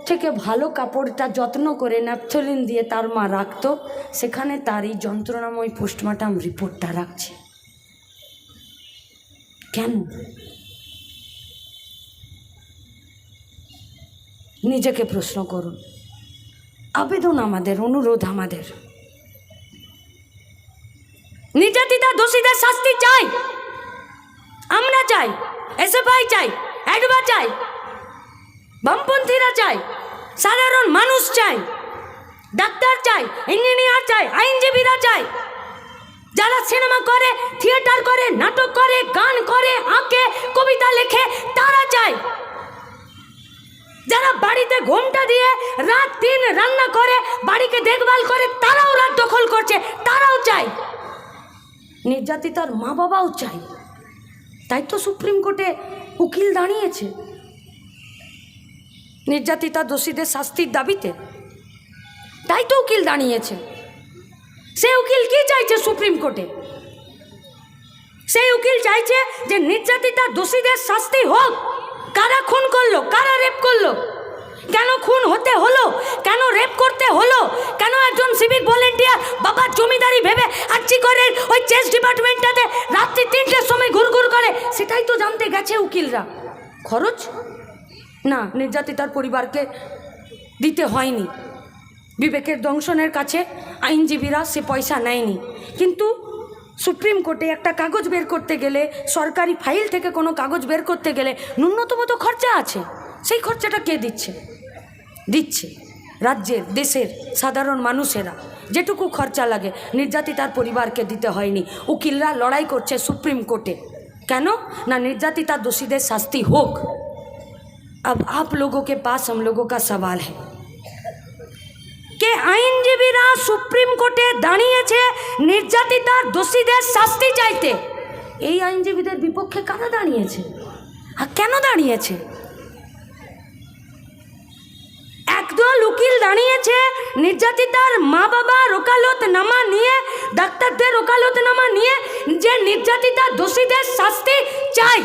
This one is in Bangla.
থেকে ভালো কাপড়টা যত্ন করে ন্যাপথলিন দিয়ে তার মা রাখতো, সেখানে তার এই যন্ত্রণাময় পোস্টমর্টম রিপোর্টটা রাখছে কেন? নিজেকে প্রশ্ন করুন। আবেদন আমাদের, অনুরোধ আমাদের, নির্যাতিতা দোষীদের শাস্তি চাই, আমরা চাই, এসএফআই চাই, অ্যাডভা চাই, বামপন্থীরা চাই, সাধারণ মানুষ চাই, ডাক্তার চাই, ইঞ্জিনিয়ার চাই, আইনজীবীরা চাই, যারা সিনেমা করে, থিয়েটার করে, নাটক করে, গান করে, আঁকে, কবিতা লেখে, তারা চাই, যারা বাড়িতে ঘোমটা দিয়ে রাত দিন রান্না করে, বাড়িকে দেখভাল করে, তারাও রাত দখল করছে, তারাও চাই, নির্যাতিতার মা বাবাও চাই। তাই তো সুপ্রিম কোর্টে উকিল দাঁড়িয়েছে নির্যাতিতা দোষীদের শাস্তির দাবিতে, তাই তো উকিল দাঁড়িয়েছে। সে উকিল কি চাইছে সুপ্রিম কোর্টে? সেই উকিল চাইছে যে নির্যাতিতা দোষীদের শাস্তি হোক। কারা খুন করলো, কারা রেপ করলো, কেন খুন হতে হলো, কেন রেপ করতে হলো, কেন একজন সিভিক ভলেন্টিয়ার বাবার জমিদারি ভেবে আর্জি করে ওই চেস ডিপার্টমেন্টটাতে রাত্রি 3টের সময় ঘুরঘুর করে, সেটাই তো জানতে গেছে উকিলরা। খরচ না নির্যাতিতার পরিবারকে দিতে হয়নি, বিবেকের দংশনের কাছে আইনজীবীরা সে পয়সা নেয়নি। কিন্তু সুপ্রিম কোর্টে একটা কাগজ বের করতে গেলে, সরকারি ফাইল থেকে কোনো কাগজ বের করতে গেলে ন্যূনতম তো খরচা আছে। সেই খরচাটা কে দিচ্ছে? দিচ্ছে রাজ্যের, দেশের সাধারণ মানুষেরা। যেটুকু খরচা লাগে নির্যাতিতার পরিবারকে দিতে হয়নি। উকিলরা লড়াই করছে সুপ্রিম কোর্টে, কেন না নির্যাতিতা দোষীদের শাস্তি হোক। अब आप लोगों के पास हम लोगों का सवाल है कि আইনজীবীরা সুপ্রিম কোর্টে দাঁড়িয়েছে নির্যাতিতার দোষীদের শাস্তি চাইতে। এই আইনজীবীদের বিপক্ষে কারা দাঁড়িয়েছে আর কেন দাঁড়িয়েছে? একদল উকিল দাঁড়িয়েছে নির্যাতিতার মা বাবার ওকালতনামা নিয়ে, ডাক্তারদের ওকালতনামা নিয়ে, যে নির্যাতিতা দোষীদের শাস্তি চাই।